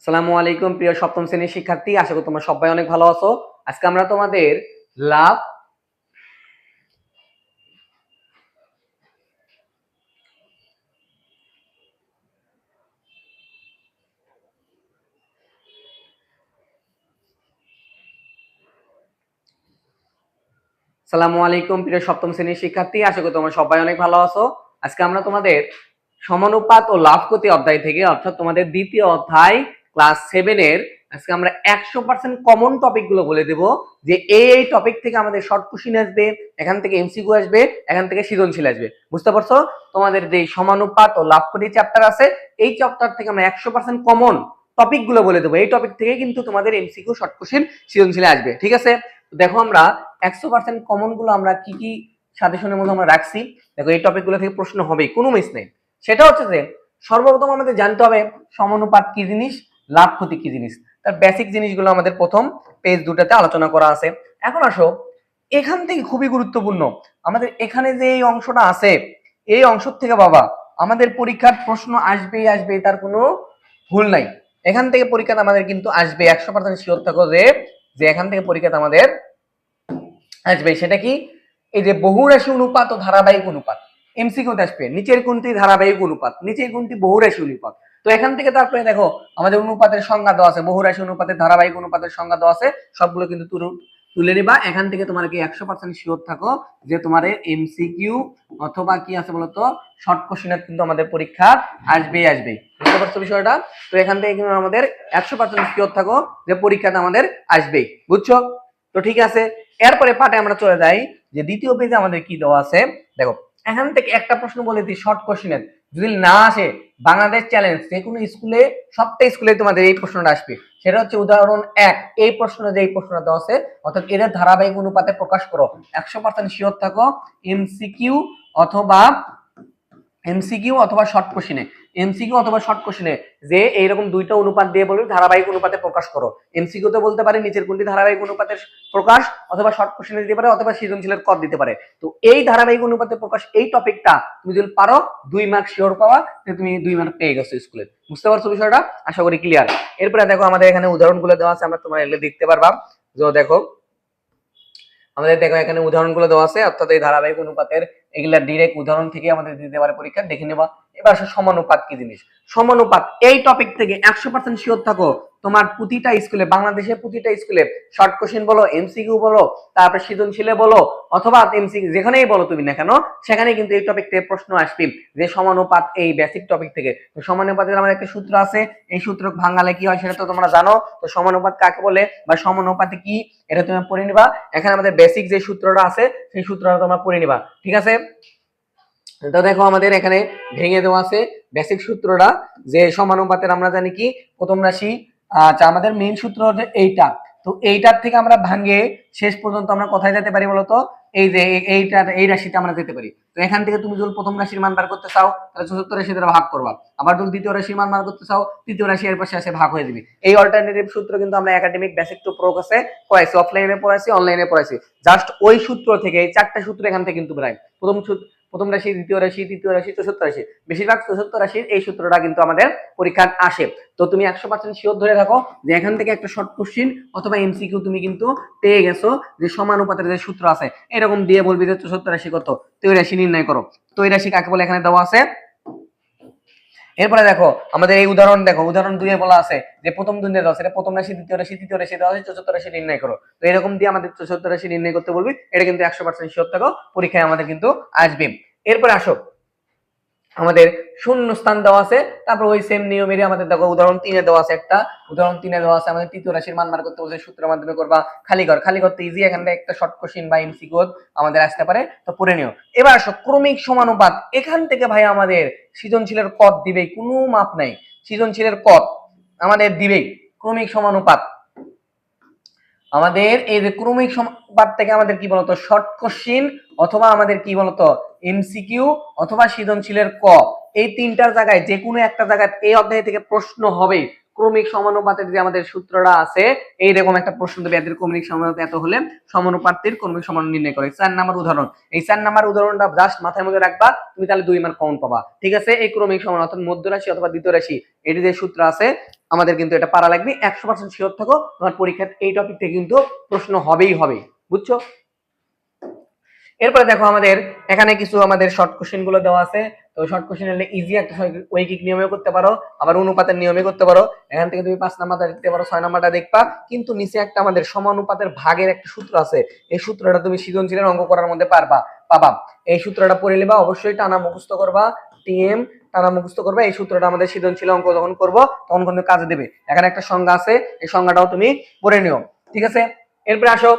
আসসালামু আলাইকুম প্রিয় সপ্তম শ্রেণীর শিক্ষার্থী, আশা করি তোমরা সবাই অনেক ভালো আছো। আজকে আমরা তোমাদের লাভ আসসালামু আলাইকুম প্রিয় সপ্তম শ্রেণীর শিক্ষার্থী, আশা করি তোমরা সবাই অনেক ভালো আছো। আজকে আমরা তোমাদের সমানুপাত ও লাভ ক্ষতি অধ্যায় থেকে, অর্থাৎ তোমাদের দ্বিতীয় অধ্যায় ক্লাস 7 এর আজকে আমরা 100% কমন টপিক গুলো বলে দেব, যে এই টপিক থেকে আমাদের শর্ট কোশ্চেন আসবে, এখান থেকে এমসিকিউ আসবে, এখান থেকে সৃজনশীল আসবে। বুঝতে পারছো? তোমাদের যে সমানুপাত ও লাভ ক্ষতি চ্যাপ্টার আছে, এই চ্যাপ্টার থেকে আমরা 100% কমন টপিক গুলো বলে দেবো। এই টপিক থেকে কিন্তু তোমাদের এমসিকিউ, শর্ট কোশ্চেন, সৃজনশীল আসবে। ঠিক আছে? দেখো আমরা 100% কমন গুলো আমরা কি কি সাজেশনের মধ্যে আমরা রাখছি। দেখো এই টপিক গুলো থেকে প্রশ্ন হবে, কোনো মিস নেই। সেটা হচ্ছে যে সর্বপ্রথম আমাদের জানতে হবে সমানুপাত কি জিনিস, লাভ ক্ষতি কি জিনিস। তার বেসিক জিনিসগুলো আমাদের প্রথম পেজ দুটাতে আলোচনা করা আছে। এখন আসো, এখান থেকে খুবই গুরুত্বপূর্ণ আমাদের এখানে যে এই অংশটা আছে, এই অংশ থেকে বাবা আমাদের পরীক্ষার প্রশ্ন আসবেই আসবে, তার কোনো ভুল নাই। এখান থেকে পরীক্ষাতে আমাদের কিন্তু আসবে, 100% শিওর থাকো যে এখান থেকে পরীক্ষাতে আমাদের আসবে। সেটা কি? এই যে বহুরাশি অনুপাত ও ধারাবাহিক অনুপাত এমসিকিউতে আসবে। নিচের কোনটি ধারাবাহিক অনুপাত, নিচের কোনটি বহুরাশি অনুপাত। তো এখান থেকে তারপরে দেখো আমাদের অনুপাতের সংজ্ঞা দেওয়া আছে, বহুরাশি অনুপাতের, ধারাবাহিক অনুপাতের সংজ্ঞা দেওয়া আছে। সবগুলো কিন্তু তুলে নিবা। এখান থেকে তোমার কি 100% শিওর থাকো যে তোমার এমসিকিউ অথবা কি আছে বলতো শর্ট কোশ্চেন কিন্তু আমাদের পরীক্ষা আসবেই আসবে। বুঝতে পারছো বিষয়টা? তো এখান থেকে কিন্তু আমাদের 100% শিওর থাকো যে পরীক্ষাটা আমাদের আসবেই। বুঝছো? তো ঠিক আছে, এরপরে পার্টে আমরা চলে যাই যে দ্বিতীয় পেজে আমাদের কি দেওয়া আছে। দেখো এখান থেকে একটা প্রশ্ন বলে দিই শর্ট কোশ্চেনের, যদি না আসে বাংলাদেশ চ্যালেঞ্জ যে কোনো স্কুলে, সবটা স্কুলে তোমাদের এই প্রশ্নটা আসবে। সেটা হচ্ছে উদাহরণ 1, এই প্রশ্নে যে এই প্রশ্নটা দেওয়া আছে, অর্থাৎ এদের ধারাবাহিক অনুপাতে প্রকাশ করো। 100% শিওর থাকো এমসিকিউ অথবা শর্ট কোশ্চেনে, এমসিকিউ অথবা শর্ট কোশ্চেনে যে এইরকম দুইটা অনুপাত দিয়ে বলবে ধারাবাহিক অনুপাতে প্রকাশ করো। এমসিকিউ তে বলতে পারে নিচের কোনটি ধারাবাহিক অনুপাতের প্রকাশ, অথবা শর্ট কোশ্চেনে দিতে পারে, অথবা সৃজনশীলের কর দিতে পারে। তো এই ধারাবাহিক অনুপাতে প্রকাশ এই টপিকটা তুমি যদি পারো 2 মার্ক শিওর পাওয়া, তুমি 2 মার্ক পেয়ে গেছো স্কুলে। বুঝতে পারছো বিষয়টা? আশা করি ক্লিয়ার। এরপরে দেখো আমাদের এখানে উদাহরণগুলো দেওয়া আছে, আমরা তোমরা এগুলো দেখতে পারবা। যে দেখো আমাদের দেখো এখানে উদাহরণগুলো দেওয়া আছে, অর্থাৎ এই ধারাবাহিক অনুপাতের এগুলা ডিরেক্ট উদাহরণ থেকে আমাদের দিতে পারে পরীক্ষা, দেখে নেবা। এবার আসলে সমানুপাত কি জিনিস। সমানুপাত এই টপিক থেকে 100% শিওর থাকো তোমার প্রতিটা স্কুলে, বাংলাদেশের প্রতিটা স্কুলে শর্ট কোশ্চেন বলো, এমসিকিউ বলো, তারপর সৃজনশীলে বলো, অথবা এমসিকিউ যেখানেই বলো তুমি না কেন, সেখানে কিন্তু এই টপিক থেকে প্রশ্ন আসবে যে সমানুপাত এই বেসিক টপিক থেকে। তো সমানুপাতের আমাদের একটা সূত্র আছে, এই সূত্র ভাঙালে কি হয় সেটা তো তোমরা জানো। তো সমানুপাত কাকে বলে বা সমানুপাতে কি, এটা তুমি পড়ে নিবা। এখানে আমাদের বেসিক যে সূত্রটা আছে সেই সূত্রটা তোমরা পড়ে নিবা। ঠিক আছে? তো দেখো আমাদের এখানে ভেঙে দেওয়া আছে বেসিক সূত্রটা, যে সমানুপাতের আমরা জানি কি প্রথম রাশি, আচ্ছা আমাদের মেইন সূত্র হচ্ছে এইটা। তো এইটার থেকে আমরা ভাঙে শেষ পর্যন্ত আমরা কোথায় যেতে পারি বলতো, এই যে এই রাশিতে আমরা যেতে পারি। তো এখান থেকে তুমি যদি প্রথম রাশির মান বার করতে চাও তাহলে 74 রাশি দ্বারা ভাগ করবা, আবার যদি দ্বিতীয় রাশির মান বার করতে চাও তৃতীয় রাশি এর পাশে আসে ভাগ হয়ে যাবে। এই অল্টারনেটিভ সূত্র কিন্তু আমরা একাডেমিক বেসিক টু প্রো কোর্সে পড়াইছি, অফলাইনে পড়াইছি, অনলাইনে পড়াইছি। জাস্ট ওই সূত্র থেকে, এই চারটা সূত্র এখান থেকে কিন্তু বেরায়। প্রথম রাশি, দ্বিতীয় রাশি, তৃতীয় রাশি, চতুর্থ রাশি, বেশিরভাগ চতুর্থ রাশির এই সূত্রটা কিন্তু আমাদের পরীক্ষায় আসে। তো তুমি 100% শিওর ধরে থাকো যে এখান থেকে একটা শর্ট কোশ্চেন অথবা এমসিকিউ তুমি কিন্তু পেয়ে গেছো, যে সমানুপাতের যে সূত্র আছে এরকম দিয়ে বলবি যে 74 রাশি কত, তো ওই রাশি নির্ণয় করো। তো ওই রাশি কাকে বলে এখানে দেওয়া আছে। এরপরে দেখো আমাদের এই উদাহরণ, দেখো উদাহরণ 2 এ বলা আছে যে প্রথম দুই দেওয়া আছে, এটা প্রথম রাশি, দ্বিতীয় রাশি, তৃতীয় রাশি দেওয়া আছে, চতুর্থ রাশি নির্ণয় করো। তো এরকম দিয়ে আমাদের 74 রাশি নির্ণয় করতে বলবি, এটা কিন্তু 100% শিওর থাকো পরীক্ষায় আমাদের কিন্তু আসবে। এরপরে আসো আমাদের শূন্য স্থান দেওয়া আছে, তারপর ওই সেম নিয়মেরই আমাদের দেখো উদাহরণ 3 এ দেওয়া আছে একটা, উদাহরণ 3 এ দেওয়া আছে আমাদের তৃতীয় রাশির মান বার করতে বলছে, সূত্রের মাধ্যমে করবা। খালি করতে ইজি, এখানে একটা শর্ট কোশ্চেন বা এমসিকিউ আমাদের আসতে পারে, তো পড়ে নিও। এবার আসো ক্রমিক সমানুপাত। এখান থেকে ভাই আমাদের সৃজনশীলের পদ দিবেই, কোনো মাপ নাই, সৃজনশীলের পদ আমাদের দিবেই। ক্রমিক সমানুপাত আমাদের এই যে ক্রমিক সমানুপাত থেকে আমাদের কি বলতো শর্ট কোশ্চেন অথবা আমাদের কি বলতো এমসিকিউ অথবা সৃজনশীলের ক, এই তিনটার জায়গায় যে কোনো একটা জায়গায় এই অধ্যায় থেকে প্রশ্ন হবে। ক্রমিক সমানুপাতের যে আমাদের সূত্রটা আছে, এইরকম একটা প্রশ্ন দেবে, এদের ক্রমিক সমানুপাত এত হলে সমানুপাতের ক্রমিক সমানুপাত নির্ণয় করে। 4 নাম্বার উদাহরণ, এই 4 নাম্বার উদাহরণটা জাস্ট মাথায় মধ্যে রাখবা, তুমি তাহলে 2 মার্ক কমন পাবা। ঠিক আছে, এই ক্রমিক সমানুপাত অর্থাৎ মধ্য রাশি অথবা দ্বিতীয় রাশি, এটি যে সূত্র আছে আমাদের কিন্তু এটা পারা লাগবে। 100% শিওর থাকো তোমার পরীক্ষায় এই টপিক থেকে কিন্তু প্রশ্ন হবেই হবে, বুঝছো? এরপরে দেখো আমাদের এখানে কিছু আমাদের শর্ট কোশ্চেন গুলো দেওয়া আছে। তো শর্ট কোশ্চেন হলে ইজি একটা ঐকিক নিয়মে করতে পারো, আবার অনুপাতের নিয়মে করতে পারো। এখান থেকে তুমি 5 নাম্বারটা দেখতে পারো, 6 নাম্বারটা দেখবা, কিন্তু নিচে একটা আমাদের সমানুপাতের ভাগের একটা সূত্র আছে, এই সূত্রটা তুমি সৃজনশীলের অঙ্ক করার মধ্যে পাবা। এই সূত্রটা পড়ে নেবা, অবশ্যই টানা মুখস্থ করবা, টিএম টানা মুখস্থ করবা। এই সূত্রটা আমাদের সৃজনশীল অঙ্ক যখন করবো তখন কিন্তু কাজে দেবে। এখানে একটা সংজ্ঞা আছে, এই সংজ্ঞাটাও তুমি পড়ে নিও। ঠিক আছে, এরপরে আসো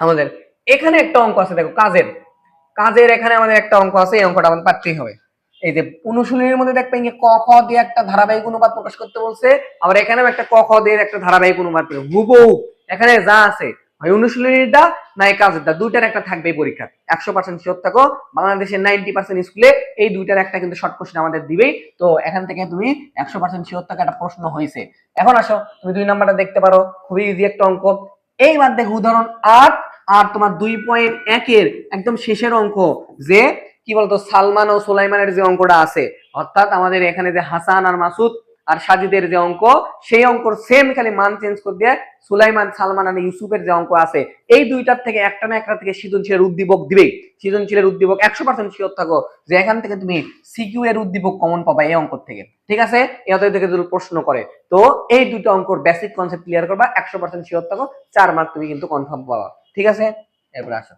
আমাদের এখানে একটা অঙ্ক আছে, দেখো কাজের এখানে আমাদের একটা অঙ্ক আছে, এই অঙ্কটা আমাদের পারতেই হবে। এই যে অনুশীলনীর মধ্যে দেখবেন যে ক খ দিয়ে একটা ধারাবাহিক অনুপাত প্রকাশ করতে বলছে, আবার এখানেও একটা ক খ দিয়ে একটা ধারাবাহিক অনুপাত, হুবহু এখানে যা আছে হয় অনুশীলনীটা না এই কাজেরটা, দুইটার একটা থাকবে পরীক্ষা। 100% শিওর থাকো, বাংলাদেশের 90% স্কুলে এই দুইটার একটা কিন্তু শর্ট কোশ্চেন আমাদের দিবেই। তো এখান থেকে তুমি 100% শিওর থাকো একটা প্রশ্ন হয়েছে। এখন আসো তুমি 2 নাম্বারটা দেখতে পারো, খুবই ইজি একটা অঙ্ক। এইবার দেখো উদাহরণ 8 আর তোমার 2.1 এর একদম শেষের অঙ্ক, যে কি বলতো সালমান ও সুলাইমানের যে অঙ্কটা আছে, অর্থাৎ আমাদের এখানে যে হাসান আর মাসুদ আর সাজিদের যে অঙ্ক, সেই অঙ্কর সেম খালি মান চেঞ্জ করে দিয়ে সুলাইমান সালমান আর ইউসুফের যে অঙ্ক আছে, এই দুইটার থেকে একটা না একটা থেকে সৃজনশীলের উদ্দীপক দিবেই। সৃজনশীলের উদ্দীপক 100% শিওর থাকো যে এখান থেকে তুমি সিকিউ এর উদ্দীপক কমন পাবা এই অঙ্ক থেকে। ঠিক আছে, এত থেকে যদি প্রশ্ন করে তো এই দুটো অঙ্কর বেসিক কনসেপ্ট ক্লিয়ার করবা, 100% শিওর থাকো 4 মার্ক তুমি কিন্তু কনফার্ম পাবা। ঠিক আছে, এরপর আসো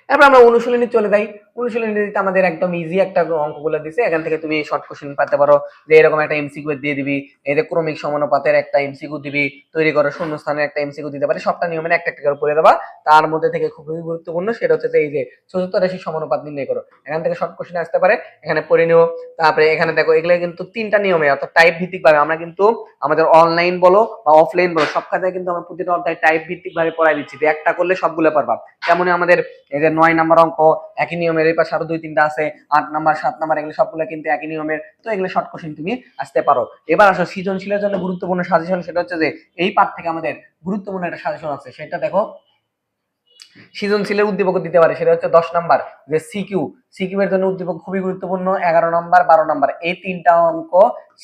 এরপর আমরা অনুশীলনী চলে যাই। অনুশীলনীতে আমাদের একদম ইজি একটা অঙ্কগুলো দিছে, এখান থেকে তুমি শর্ট কোশ্চেন পেতে পারো, যে এরকম একটা এমসিকিউ দিয়ে দিবি, এই যে ক্রমিক সমানুপাতের একটা এমসিকিউ দিবি, তৈরি করো শূন্যস্থানের একটা এমসিকিউ দিতে পারে, সবটা নিয়মের একটা একটা করে পড়ে দেবা। তার মধ্যে থেকে খুবই গুরুত্বপূর্ণ সেটা হচ্ছে যে এই যে চতুর্থ রাশির সমানুপাত নির্ণয় করো, এখান থেকে শর্ট কোশ্চেন আসতে পারে, এখানে পড়ে নিও। তারপরে এখানে দেখো এগুলো কিন্তু 3টা নিয়মে অর্থাৎ টাইপ ভিত্তিক ভাবে আমরা কিন্তু আমাদের অনলাইন বলো বা অফলাইন বলো সব খাতে কিন্তু আমরা প্রতিটা অধ্যায় টাইপ ভিত্তিক ভাবে পড়াই দিচ্ছি, একটা করলে সবগুলো পারবা। তেমনই আমাদের এই যে 9 নাম্বার অঙ্ক একই নিয়মের, এই পাশে আরো 2-3টা আছে, 8 নাম্বার 7 নাম্বার, এগুলো সবগুলো কিন্তু একই নিয়মের। তো এগুলো শর্ট কোশ্চেন তুমি আসতে পারো। এবার আসো সৃজনশীলের জন্য গুরুত্বপূর্ণ সাজেশন, সেটা হচ্ছে যে এই পার্ট থেকে আমাদের গুরুত্বপূর্ণ একটা সাজেশন আছে, সেটা দেখো সৃজনশীলের উদ্দীপক দিতে পারে, সেটা হচ্ছে 10 নাম্বার যে সিকিউ এর জন্য উদ্দীপক খুবই গুরুত্বপূর্ণ। 11 নাম্বার 12 নাম্বার এই 3টা অঙ্ক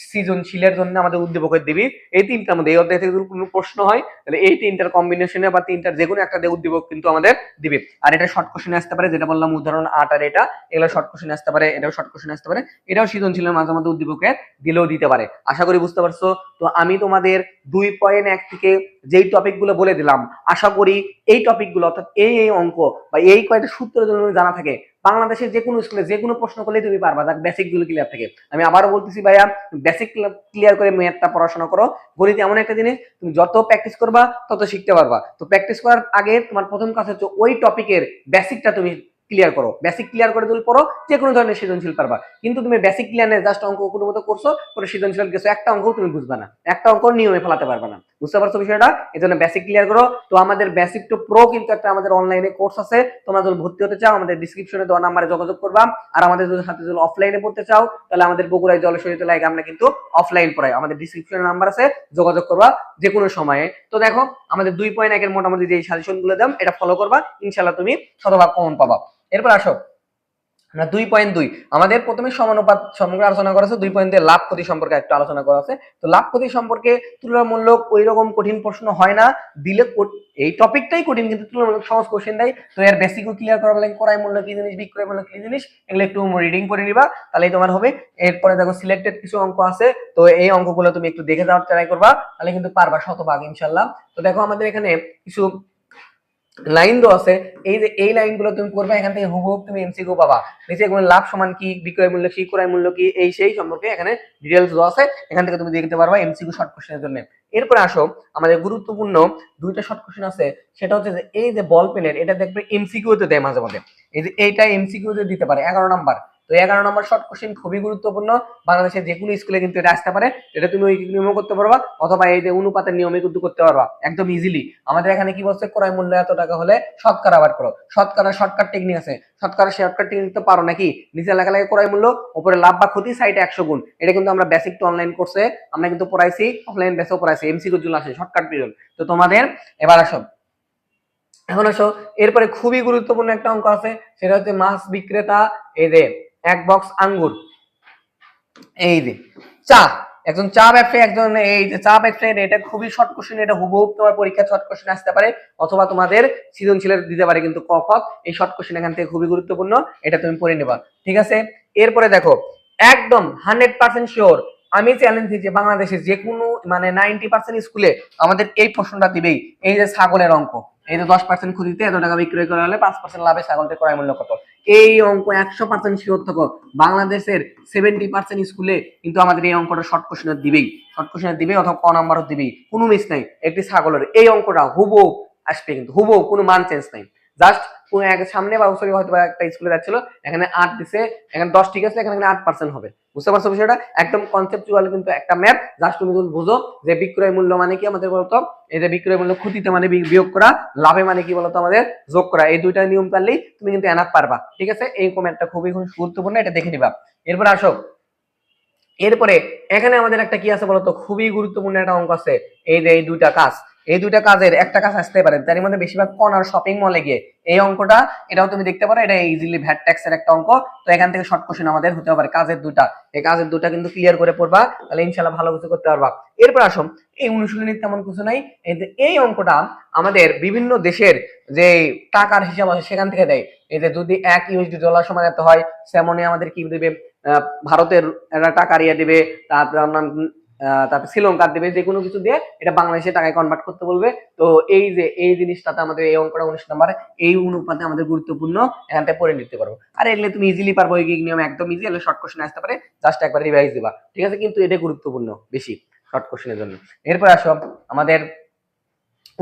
সৃজনশীলের জন্য আমাদের উদ্দীপক দিবি। এই 3টার মধ্যে এই অধ্যায় থেকে যদি কোনো প্রশ্ন হয় তাহলে এই 3টার কম্বিনেশনে বা 3টার যে কোনো একটা উদ্দীপক কিন্তু আমাদের দিবে। আর এটা শর্ট কোশ্চেনে আসতে পারে, যেটা বললাম উদাহরণ 8 আর এটা, এগুলো শর্ট কোশ্চেনে আসতে পারে, এটাও শর্ট কোশ্চেনে আসতে পারে, এটাও সৃজনশীলের মাঝে মাঝে উদ্দীপকে দিলেও দিতে পারে। আশা করি বুঝতে পারছো। তো আমি তোমাদের 2.1 থেকে যেই টপিকগুলো বলে দিলাম, আশা করি এই টপিকগুলো অর্থাৎ এই অঙ্ক বা এই কয়েকটা সূত্র যদি জানা থাকে, বাংলাদেশের যে কোনো স্কুলে যে কোনো প্রশ্ন করলেই তুমি পারবা, যাক বেসিক গুলো ক্লিয়ার থাকে। আমি আবারও বলতেছি ভাইয়া, বেসিক ক্লিয়ার করে ম্যাথটা পড়াশোনা করো। গণিত এমন একটা জিনিস, তুমি যত প্র্যাকটিস করবা তত শিখতে পারবা। তো প্র্যাকটিস করার আগে তোমার প্রথম কাজ হচ্ছে ওই টপিকের বেসিকটা তুমি ক্লিয়ার করো। বেসিক ক্লিয়ার করে দিলে পড়ো, যে কোনো ধরনের সৃজনশীল পারবা। কিন্তু তুমি বেসিক ক্লিয়ার নেই, জাস্ট অঙ্ক কোনো মতো করছো, পরে সৃজনশীল গেছো, একটা অঙ্ক তুমি বুঝবা না, একটা অঙ্ক নিয়মে ফেলাতে পারবা না। বুঝতে পারছো বিষয়টা? এই জন্য বেসিক ক্লিয়ার করো। তো আমাদের বেসিক টু প্রো কিন্তু একটা আমাদের অনলাইনে কোর্স আছে, তোমরা যদি ভর্তি হতে চাও আমাদের ডিসক্রিপশনে দেওয়া নাম্বারে যোগাযোগ করবা। আর আমাদের যদি সাথে যদি অফলাইনে পড়তে চাও তাহলে আমাদের বগুড়ায় জলশরীতে লাগে আমরা কিন্তু অফলাইন পড়াই, আমাদের ডিসক্রিপশনে নাম্বার আছে, যোগাযোগ করবা যে কোনো সময়ে। তো দেখো আমাদের 2.1 এর মোটামুটি যে সাজেশন গুলো দাম এটা ফলো করবা, ইনশাআল্লাহ তুমি শতভাগ কমন পাবা। এরপর আসো আমরা 2.2 আমাদের প্রথমে সমানুপাত সম্পর্কে আলোচনা করা আছে, 2.2 লাভ ক্ষতি সম্পর্কে একটু আলোচনা করা আছে। তো লাভ ক্ষতি সম্পর্কে তুলনামূলক ওই রকম কঠিন প্রশ্ন হয় না, দিলে এই টপিকটাই কঠিন কিন্তু তুলনামূলক সহজ কোশ্চেন দেয়। তো এর বেসিকও ক্লিয়ার করা লাগে, ক্রয় মূল্য কি জিনিস, বিক্রয় মূল্য কি জিনিস, এগুলো একটু রিডিং করে নিবা, তাহলেই তোমার হবে। এরপরে দেখো সিলেক্টেড কিছু অঙ্ক আছে, তো এই অঙ্কগুলো তুমি একটু দেখে যাওয়ার ট্রাই করবা, তাহলে কিন্তু পারবা শতভাগ ইনশাআল্লাহ। তো দেখো আমাদের এখানে কিছু লাইন দেওয়া আছে, এই যে এই লাইনগুলো তুমি করবে, এখান থেকে হুবহু তুমি এমসিকিউ পাবা। নিচে কোনো লাভ সমান কি, বিক্রয় মূল্য কি, ক্রয় মূল্য কি, এই সেই সম্পর্কে এখানে ডিটেইলস দেওয়া আছে, এখান থেকে তুমি দেখতে পারবা এমসিকিউ শর্ট কোশ্চেনের জন্য। এরপর আসো আমাদের গুরুত্বপূর্ণ 2টা শর্ট কোশ্চেন আছে, সেটা হচ্ছে যে এই যে বল পেনের, এটা দেখবে এমসিকিউ তে দেয় মাঝে মাঝে, এই যে এইটা এমসিকিউ তে দিতে পারে 11 নাম্বার। তো 11 নম্বর শর্ট কোশ্চেন খুবই গুরুত্বপূর্ণ, বাংলাদেশের যে কোনো স্কুলে কিন্তু এটা আসতে পারে, এটা তুমি ওই নিয়মও করতে পারবা অথবা এই যে অনুপাতের নিয়মে কিন্তু করতে পারবা একদম ইজিলি। আমাদের এখানে কি বলছে, ক্রয় মূল্য এত টাকা হলে শতকরা বার করো, শতকরা শর্টকাট টেকনিক আছে, শতকরা শর্টকাট টেকনিক তো পারো নাকি, নিচে লেখা লাগে ক্রয় মূল্য, উপরে লাভ বা ক্ষতি, সাইডে 100 গুণ। এটা কিন্তু আমরা বেসিক টু অনলাইন কোর্সে আমরা কিন্তু পড়াইছি, অফলাইন বেসেও পড়াইছি, এমসিকিউ জন্য আসে শর্টকাট পিরিয়ড। তো তোমাদের এবার আসো, এখন আসো এরপরে খুবই গুরুত্বপূর্ণ একটা অঙ্ক আছে, সেটা হচ্ছে মাছ বিক্রেতা এই যে এক বক্স আঙ্গুর, এই যে চা, একজন চা ব্যবসায়ী, একজন এই যে চা ব্যবসায়ী, এটা খুবই শর্ট কোশ্চেন, এটা হুবহু তোমার পরীক্ষা শর্ট কোশ্চেন আসতে পারে অথবা তোমাদের সৃজনশীলের দিতে পারে কিন্তু ক খ। এই শর্ট কোশ্চেন এখান থেকে খুবই গুরুত্বপূর্ণ, এটা তুমি পড়ে নেবা, ঠিক আছে। এরপরে দেখো একদম 100% শিওর আমি চ্যালেঞ্জ দিচ্ছি, বাংলাদেশে যে কোনো মানে 90% স্কুলে আমাদের এই প্রশ্নটা দিবেই, এই যে ছাগলের অঙ্ক, এই যে 10% খুঁজিতে এত টাকা বিক্রয় করা হলে 5% লাভে ছাগলটির ক্রয় মূল্য কত, এই অঙ্ক 100% শিওর থাকো বাংলাদেশের 70% স্কুলে কিন্তু আমাদের এই অঙ্কটা শর্ট কোশ্চেন দিবেই, শর্ট কোশ্চেন দিবে অথবা ক নাম্বারও দিবেই, কোনো মিস নাই। একটি ছাগলের এই অঙ্কটা হুবহু আসবে, কিন্তু হুবহু কোনো মান চেঞ্জ নাই, জাস্ট সামনে বা সরি হয়তো একটা স্কুলে যাচ্ছিল, এখানে 8 দিছে, এখানে 10 ঠিক আছে, এখানে 8% হবে, বুঝতে পারছো বিষয়টা, একদম কনসেপচুয়াল কিন্তু একটা ম্যাপ, জাস্ট তুমি যদি বুঝো যে বিক্রয় মূল্য মানে কি আমাদের বলতো, এই যে বিক্রয় মূল্য ক্ষতিতে মানে বিয়োগ করা, লাভে মানে কি বলতো আমাদের যোগ করা, এই দুইটা নিয়ম পারলেই তুমি কিন্তু এনাফ পারবা, ঠিক আছে। এই কমেন্টটা খুবই গুরুত্বপূর্ণ, এটা দেখে নিবা। এরপর আসো, এরপরে এখানে আমাদের একটা কি আছে বলতো, খুবই গুরুত্বপূর্ণ একটা অঙ্ক আছে, এই যে এই দুইটা কাজ, এই দুইটা কাজের একটা কাজ আসতে পারে, তার মধ্যে বেশিরভাগ কর্নার শপিং মলে গিয়ে এই অঙ্কটা, এটাও তুমি দেখতে পারো, এটা ইজিলি ভ্যাট ট্যাক্সের একটা অঙ্ক। তো এখান থেকে শর্ট কোশ্চেন আমাদের হতে পারে কাজের দুটা, এই কাজের দুটা কিন্তু ক্লিয়ার করে পড়বা, তাহলে ইনশাআল্লাহ ভালো কিছু করতে পারবা। এরপর আসো, এই অনুশীলনীর তেমন কিছু নাই, এই যে এই অঙ্কটা আমাদের বিভিন্ন দেশের যে টাকার হিসাব আছে সেখান থেকে দেয়, এই যে যদি $1 সমান এত হয়, সেমনি আমাদের কি দিবে, ভারতের টাকা ইয়ে দিবে, তারপর তারপর শ্রীলঙ্কার দিবে, যে কোনো কিছু দিয়ে এটা বাংলাদেশে টাকায় কনভার্ট করতে বলবে। তো এই যে এই জিনিসটাতে আমাদের এই অঙ্কটা 19 নাম্বার, এই অনুপাতে আমাদের গুরুত্বপূর্ণ, এখান থেকে পড়ে নিতে পারবো। আর এগুলো তুমি ইজিলি পারবো, এই নিয়ম একদম ইজি, এগুলো শর্ট কোশ্চেন আসতে পারে, জাস্ট একবার রিভাইজ দিবা, ঠিক আছে, কিন্তু এটা গুরুত্বপূর্ণ বেশি শর্ট কোশ্চেনের জন্য। এরপর আসো আমাদের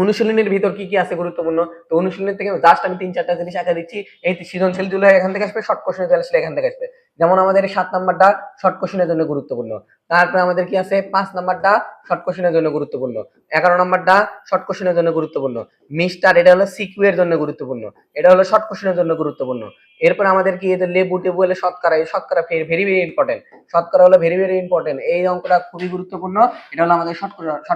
অনুশীলনের ভিতর কি কি আছে গুরুত্বপূর্ণ, তো অনুশীলনের থেকে জাস্ট আমি 3-4টা জিনিস আঁকা দিচ্ছি, এই সৃজনশীল গুলো এখান থেকে আসবে, শর্ট কোশ্চেনের জন্য এখান থেকে আসবে। যেমন আমাদের 7 নাম্বারটা শর্ট কোশ্চেনের জন্য গুরুত্বপূর্ণ, তারপরে আমাদের কি আছে 5 নাম্বারটা শর্ট কোশ্চেনের জন্য গুরুত্বপূর্ণ, 11 নাম্বারটা শর্ট কোশ্চেনের জন্য গুরুত্বপূর্ণ, মিস্টার এটা হলো সিকিউ এর জন্য গুরুত্বপূর্ণ, এটা হলো শর্ট কোশ্চেনের জন্য গুরুত্বপূর্ণ। এরপর আমাদের কি এদের লেবু টেবু হলে শতকরা, এই শতকরা ভেরি ভেরি ইম্পর্টেন্ট, শতকরা হলো ভেরি ভেরি ইম্পর্টেন্ট, এই অঙ্কটা খুবই গুরুত্বপূর্ণ, এটা হলো আমাদের শর্ট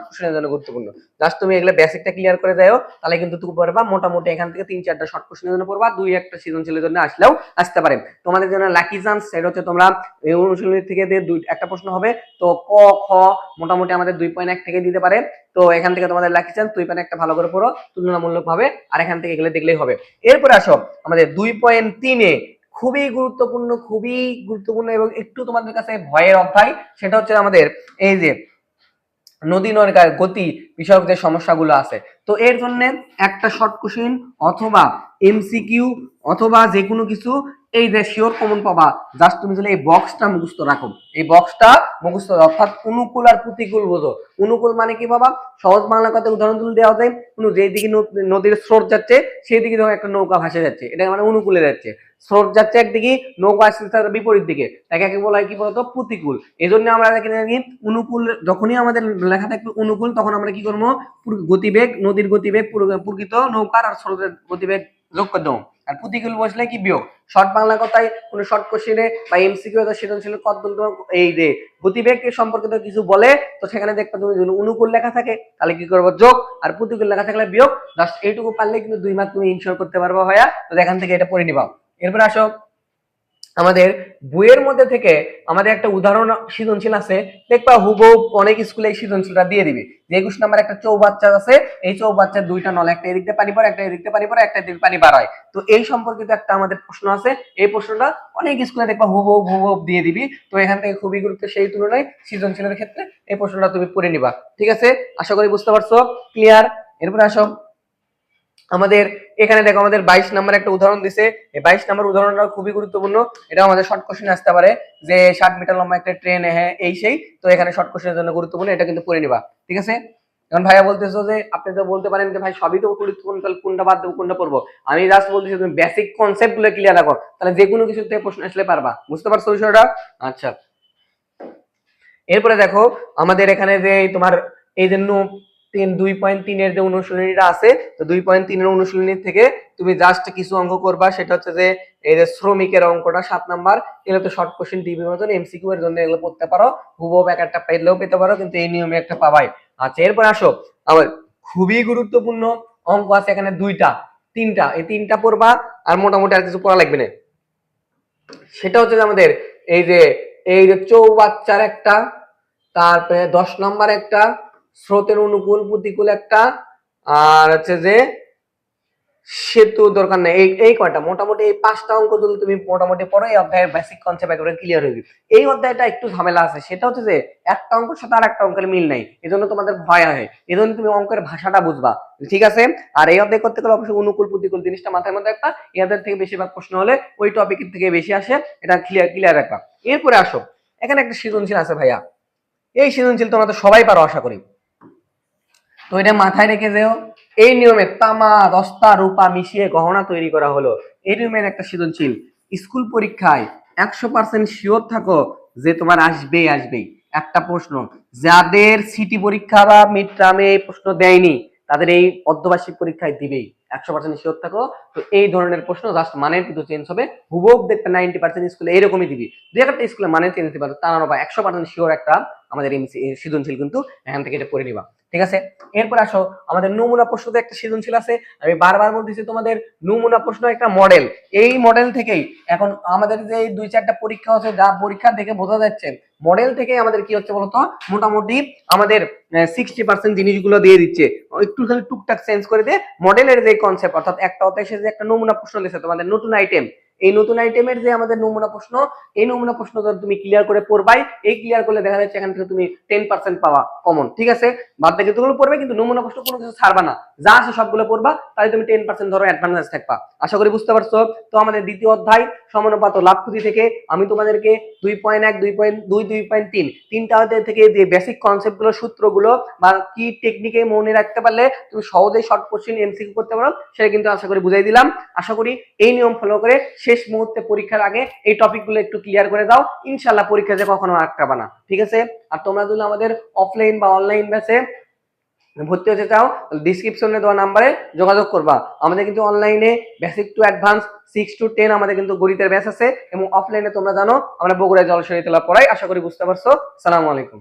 কোশ্চেনের জন্য গুরুত্বপূর্ণ। জাস্ট তুমি এগুলো বেসিকটা ক্লিয়ার করে দাও, তাহলে কিন্তু তুমি পারবা মোটামুটি এখান থেকে 3-4টা শর্ট কোশ্চেনের জন্য পড়বা, 2-1টা সৃজনশীলের জন্য আসলেও আসতে পারে। তোমাদের জন্য লাকি চান্স, সেটা হচ্ছে তোমরা এই অনুশীলনী থেকে একটা প্রশ্ন হবে, তো ক খ মোটামুটি আমাদের 2.1 থেকে দিতে পারে, তো এখান থেকে তোমাদের লাকি চান্স 2.1টা ভালো করে পড়ো তুলনামূলক ভাবে, আর এখান থেকে এগুলো দেখলেই হবে। এরপর আসো আমাদের 2.3-এ খুবই গুরুত্বপূর্ণ, খুবই গুরুত্বপূর্ণ এবং একটু তোমাদের কাছে ভয়ের অধ্যায়, সেটা হচ্ছে আমাদের এই যে নদী নৌকার গতি বিষয়ক যে সমস্যাগুলো আছে। তো এর জন্য একটা শর্ট কোশ্চেন অথবা এমসিকিউ অথবা যে কোনো কিছু এই যে শিওর কমন পাবা, জাস্ট তুমি যদি এই বক্সটা মুখস্থ রাখো, এই বক্সটা মুখস্থ, অর্থাৎ অনুকূল আর প্রতিকূল বোঝো। অনুকূল মানে কি বাবা, সহজ বাংলা কথায় উদাহরণ তুলে দেওয়া যায়, যেদিকে নদীর স্রোত যাচ্ছে সেই দিকে ধরো একটা নৌকা ভাসে যাচ্ছে, এটা মানে অনুকূলে যাচ্ছে, স্রোত যাচ্ছে একদিকে, নৌকা আসছে তার বিপরীত দিকে, তাকে বলা হয় কি বলতো প্রতিকূল। এই জন্য আমরা দেখি অনুকূল, যখনই আমাদের লেখা থাকবে অনুকূল, তখন আমরা কি করবো, গতিবেগ, নদীর গতিবেগ প্রকৃত নৌকার আর স্রোতের গতিবেগ যোগ করে দেবো, আর প্রতিকূল বসলে কি বিয়োগ। শর্ট বাংলা কথায় কোন শর্ট কোশ্চেনে বা এমসিকিউ সৃজনশীল এই যে গতিবেগ সম্পর্কিত কিছু বলে, তো সেখানে দেখবে তুমি যদি অনুকূল লেখা থাকে তাহলে কি করবো যোগ, আর প্রতিকূল লেখা থাকলে বিয়োগ, জাস্ট এইটুকু পারলে কিন্তু 2 মার্ক তুমি ইনশিওর করতে পারবো ভাইয়া। তো এখান থেকে এটা পড়ে নিবা। এরপর আসো আমাদের বইয়ের মধ্যে থেকে আমাদের একটা উদাহরণ সৃজনশীল আছে, দেখবা হুবহু অনেক স্কুলে সৃজনশীলটা দিয়ে দিবে, যে 21 নাম্বার একটা চৌবাচ্চা আছে, এই চৌবাচ্চার দুইটা নল, একটা এদিক দিয়ে পানি পড়ে, একটা এদিক দিয়ে পানি পড়ে, একটা এদিক পানি বার হয়। তো এই সম্পর্কিত একটা আমাদের প্রশ্ন আছে, এই প্রশ্নটা অনেক স্কুলে দেখবা হুবহু দিয়ে দিবি। তো এখান থেকে খুবই গুরুত্ব, সেই তুলনায় সৃজনশীলের ক্ষেত্রে এই প্রশ্নটা তুমি পড়ে নিবা, ঠিক আছে, আশা করি বুঝতে পারছো, ক্লিয়ার। এরপর আসো আমাদের এখানে দেখো আমাদের 22 নাম্বার একটা উদাহরণ দিছে, এই 22 নাম্বার উদাহরণটা খুবই গুরুত্বপূর্ণ, এটা আমাদের শর্ট কোশ্চেন আসতে পারে, যে 60 মিটার লম্বা একটা ট্রেন, হ্যাঁ এই সেই, তো এখানে শর্ট কোশ্চেনের জন্য গুরুত্বপূর্ণ, এটা কিন্তু পড়ে নিবা, ঠিক আছে। এখন ভাইয়া বলতেছো যে আপনি তো বলতে পারেন যে ভাই সবই তো গুরুত্বপূর্ণ, তাহলে কোনটা বাদ দেবো কোনটা পড়বো। আমি জাস্ট বলতেছি তুমি বেসিক কনসেপ্ট গুলো ক্লিয়ার রাখো, তাহলে যে কোনো কিছু থেকে প্রশ্ন আসলে পারবা। বুঝতে পারছো বিষয়টা? আচ্ছা, এরপরে দেখো আমাদের এখানে যে তোমার এই যে 2.3 এর যে অনুশীলনীটা আছে, তো 2.3 এর অনুশীলনী থেকে তুমি জাস্ট কিছু অঙ্ক করবা। সেটা হচ্ছে যে এই যে শ্রমিকের অঙ্কটা 7 নাম্বার, এগুলো তো শর্ট কোশ্চেন টিভির মতন এমসিকিউ এর জন্য এগুলো পড়তে পারো, হুবহু এক একটা পেলেও পেতে পারো, কিন্তু এই নিয়মে একটা পাবাই। আচ্ছা, এরপর আসো আমার খুবই গুরুত্বপূর্ণ অঙ্ক আছে এখানে দুইটা তিনটা, এই তিনটা পড়বা আর মোটামুটি আর কিছু পড়া লাগবে না। সেটা হচ্ছে যে আমাদের এই যে চৌবাচ্চার একটা, তারপরে 10 নম্বর একটা, স্রোতের অনুকূল প্রতিকূল একটা, আর হচ্ছে যে সেতু দরকার নেই, এই কয়টা মোটামুটি এই 5টা অঙ্ক যদি তুমি মোটামুটি পড়ো, এই অধ্যায়ের বেসিক কনসেপ্ট একেবারে ক্লিয়ার হয়ে যাবে। এই অধ্যায়টা একটু ঝামেলা আছে, সেটা হচ্ছে যে একটা অঙ্কের সাথে আর একটা অঙ্কের মিল নাই, এজন্য তোমাদের ভয় হয়, এজন্য তুমি অঙ্কের ভাষাটা বুঝবা, ঠিক আছে? আর এই অধ্যায় করতে গেলে অবশ্যই অনুকূল প্রতিকূল জিনিসটা মাথার মধ্যে একটা, এই অধ্যায় থেকে বেশিরভাগ প্রশ্ন হলে ওই টপিকের থেকে বেশি আসে, এটা ক্লিয়ার রাখবা। এরপরে আসো এখানে একটা সৃজনশীল আছে ভাইয়া, এই সৃজনশীল তোমরা তো সবাই পারো আশা করি, তো এটা মাথায় রেখে যেও। এই নিয়মে তামা দস্তা রূপা মিশিয়ে গহনা তৈরি করা হলো, এই নিয়মের একটা সৃজনশীল। স্কুল পরীক্ষায় 100% শিওর থাকো যে তোমার আসবেই একটা প্রশ্ন, যাদের সিটি পরীক্ষা বা মিড টার্মে এই প্রশ্ন দেয়নি তাদের এই অর্ধবার্ষিক পরীক্ষায় দিবেই, 100% শিওর থাকো। তো এই ধরনের প্রশ্ন জাস্ট মানের কিন্তু চেঞ্জ হবে, হুবহু দেখবে 90% স্কুলে এরকমই দিবি, দুই একটা স্কুলে মানে চেঞ্জ দিতে পারো, তা না বা 100% শিওর একটা আমাদের এই সৃজনশীল কিন্তু এখান থেকে এটা পড়ে নিবা, ঠিক আছে? এরপর আসো আমাদের নমুনা প্রশ্নতে একটা সৃজনশীল আছে, আমি বারবার বলতেছি তোমাদের নমুনা প্রশ্ন একটা মডেল, এই মডেল থেকেই এখন আমাদের যে 2-4টা পরীক্ষা আছে, যা পরীক্ষা দেখে বোঝা যাচ্ছে মডেল থেকে আমাদের কি হচ্ছে বলতো, মোটামুটি আমাদের 60% জিনিসগুলো দিয়ে দিচ্ছে, একটু খালি টুকটাক চেঞ্জ করে দিয়ে মডেলের যে কনসেপ্ট, অর্থাৎ একটা অধ্যায় শেষে একটা নমুনা প্রশ্ন দিয়েছে তোমাদের নতুন আইটেম, এই নতুন আইটেমের যে আমাদের নমুনা প্রশ্ন, এই নমুনা প্রশ্ন তুমি ক্লিয়ার করে পড়বাই, এই ক্লিয়ার করলে দেখা যাচ্ছে এখান থেকে তুমি 10% পাওয়া কমন, ঠিক আছে? বাদ বাকি যেগুলো পড়বে কিন্তু নমুনা প্রশ্ন কোনো কিছু ছাড়বা না, যা আছে সবগুলো পড়বা, তাহলে তুমি 10% ধরো অ্যাডভান্স থাকবা। আশা করি বুঝতে পারছো। তো আমাদের দ্বিতীয় অধ্যায় সমানুপাত ও লাভক্ষতি থেকে আমি তোমাদেরকে 2.1, 2.2, 2.3 তিনটা অধ্যায় থেকে যে বেসিক কনসেপ্ট গুলো, সূত্রগুলো বা কি টেকনিকে মনে রাখতে পারলে তুমি সহজেই শর্ট কোশ্চেন এমসিকিউ করতে পারো, সেটা কিন্তু আশা করি বুঝাই দিলাম। আশা করি এই নিয়ম ফলো করে শেষ মুহূর্তে পরীক্ষার আগে এই টপিকগুলো একটু ক্লিয়ার করে দাও, ইনশাআল্লাহ পরীক্ষা যে কখনো আটকাবে না, ঠিক আছে? আর তোমরা যদি আমাদের অফলাইন বা অনলাইন ব্যাচে ভর্তি হতে চাও, ডিসক্রিপশনে দেওয়া নাম্বারে যোগাযোগ করবা। আমাদের কিন্তু অনলাইনে বেসিক টু অ্যাডভান্স 6 to 10 আমাদের কিন্তু গণিতের ব্যাচ আছে, এবং অফলাইনে তোমরা জানো আমরা বগুড়া জলসারি তেলা পড়াই। আশা করি বুঝতে পারছো। আসসালামু আলাইকুম।